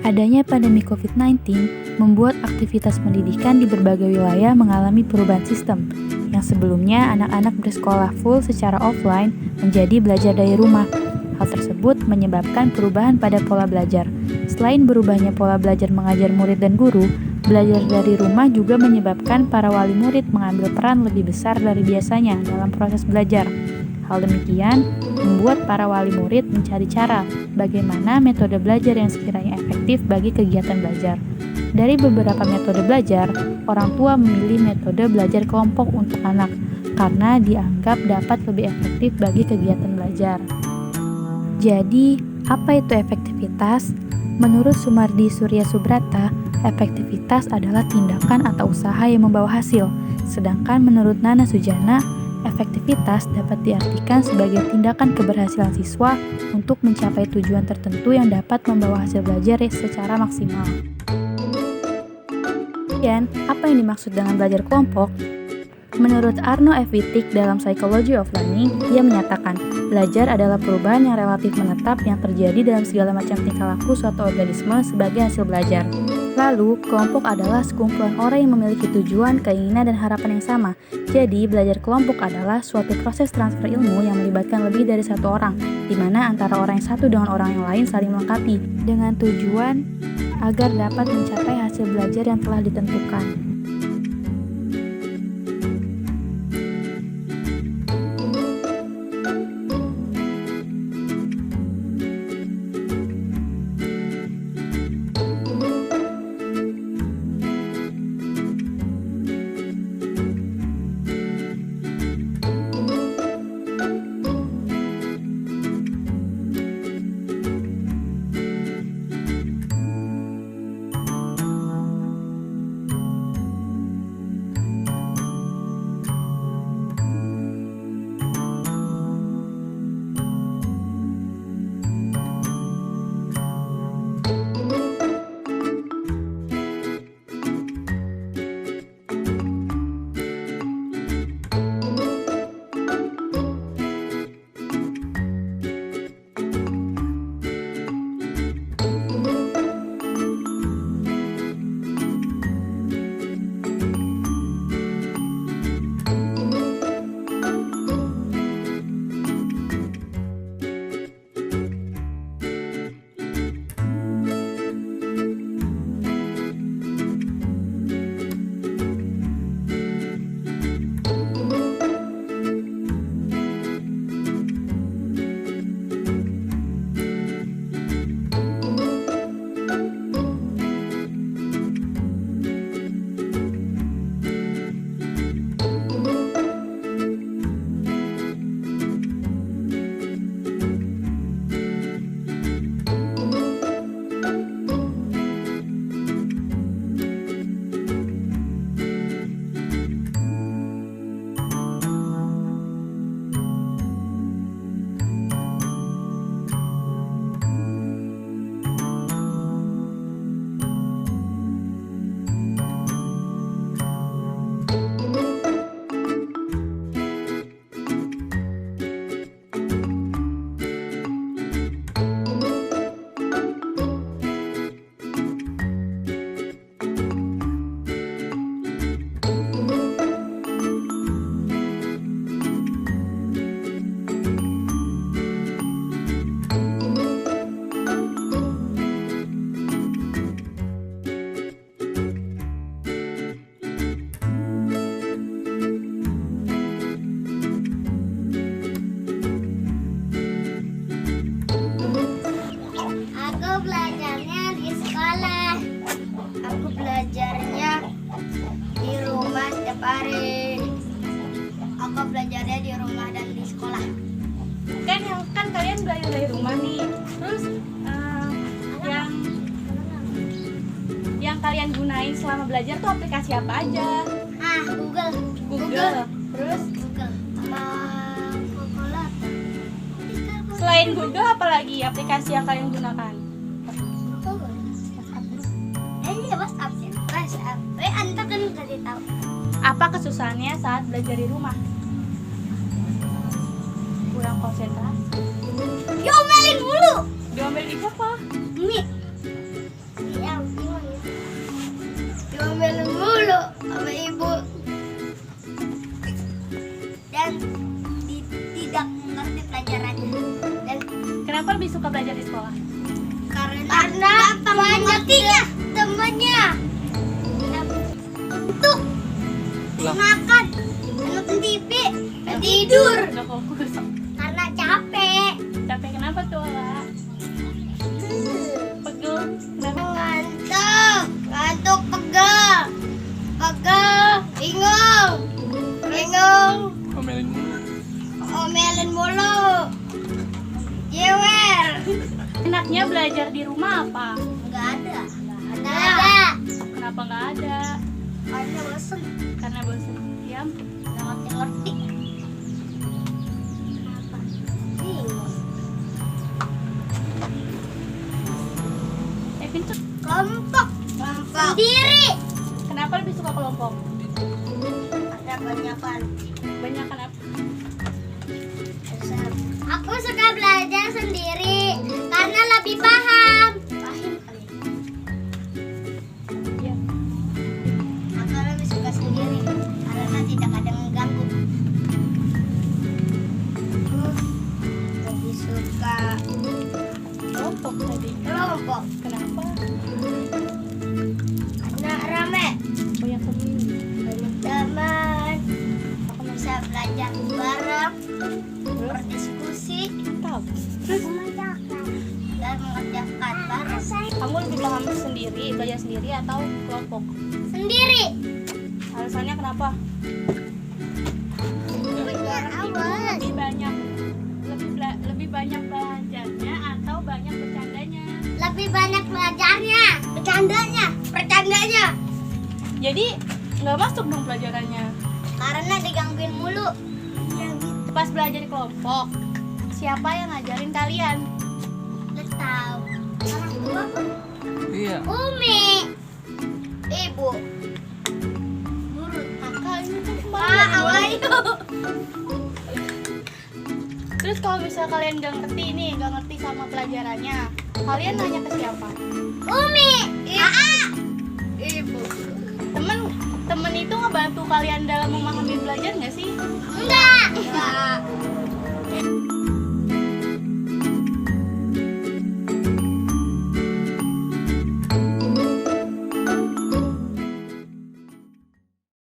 Adanya pandemi COVID-19 membuat aktivitas pendidikan di berbagai wilayah mengalami perubahan sistem, yang sebelumnya anak-anak bersekolah full secara offline menjadi belajar dari rumah. Hal tersebut menyebabkan perubahan pada pola belajar. Selain berubahnya pola belajar mengajar murid dan guru, belajar dari rumah juga menyebabkan para wali murid mengambil peran lebih besar dari biasanya dalam proses belajar. Hal demikian membuat para wali murid mencari cara bagaimana metode belajar yang sekiranya efektif bagi kegiatan belajar. Dari beberapa metode belajar, orang tua memilih metode belajar kelompok untuk anak karena dianggap dapat lebih efektif bagi kegiatan belajar. Jadi, apa itu efektivitas? Menurut Sumardi Surya Subrata, efektivitas adalah tindakan atau usaha yang membawa hasil. Sedangkan menurut Nana Sujana, efektivitas dapat diartikan sebagai tindakan keberhasilan siswa untuk mencapai tujuan tertentu yang dapat membawa hasil belajar secara maksimal. Kemudian, apa yang dimaksud dengan belajar kelompok? Menurut Arno F. Wittig dalam Psychology of Learning, ia menyatakan, belajar adalah perubahan yang relatif menetap yang terjadi dalam segala macam tingkah laku suatu organisme sebagai hasil belajar. Lalu, kelompok adalah sekumpulan orang yang memiliki tujuan, keinginan, dan harapan yang sama. Jadi, belajar kelompok adalah suatu proses transfer ilmu yang melibatkan lebih dari satu orang, di mana antara orang yang satu dengan orang yang lain saling melengkapi, dengan tujuan agar dapat mencapai hasil belajar yang telah ditentukan. Aku belajarnya di rumah dan di sekolah. Kan kalian belajar dari rumah nih. Terus yang kalian gunain selama belajar tuh aplikasi apa aja? Google. Terus Google sama kalkulator. selain Google apalagi aplikasi yang kalian gunakan? Ini WhatsApp sih. WhatsApp. Antar kan udah tahu. Apa kesusahannya saat belajar di rumah? Kurang konsentrasi. Diomelin mulu. Diomelin siapa? Meet. Karena banyaknya temannya. Untuk makan, nonton TV, dan tidur. Nggak fokus. Karena capek. Capek kenapa tuh, Ola? Pegel. Kenapa? Ngantuk, pegel, bingung, omelin mulu, jewer. Enaknya belajar di rumah apa? Nggak ada. Kenapa nggak ada? Karena bosan, Karena bosan. Diam. nggak ngerti. Kenapa? Bingung. Pintu. Kelompok. Sendiri. Kenapa lebih suka kelompok? Ada banyakan. Banyak kenapa? Aku suka belajar sendiri karena lebih paham. Paham kali. Iya. Aku lebih suka sendiri karena tidak ada yang mengganggu. Aku lebih suka Kelompok tadi. kelompok Kenapa? karena rame, Banyak temen. banyak teman. Aku bisa belajar bareng, berdiskusi, Tahu. dan mengerjakan bareng. Kamu lebih paham sendiri, belajar sendiri atau kelompok? Sendiri. Alasannya kenapa? Lebih banyak belajarnya atau banyak bercandanya? Lebih banyak belajarnya, bercandanya. Jadi nggak masuk dong pelajarannya. Karena digangguin mulu. Pas belajar di kelompok, siapa yang ngajarin kalian? Nggak tahu. Orang tua pun. Iya. Umi, ibu, guru, Kakak ini kan pak, awayu. Terus kalau misal kalian nggak ngerti nih, nggak ngerti sama pelajarannya, kalian nanya ke siapa? Umi, ibu. Temen itu ngebantu kalian dalam memahami belajar nggak sih? Enggak.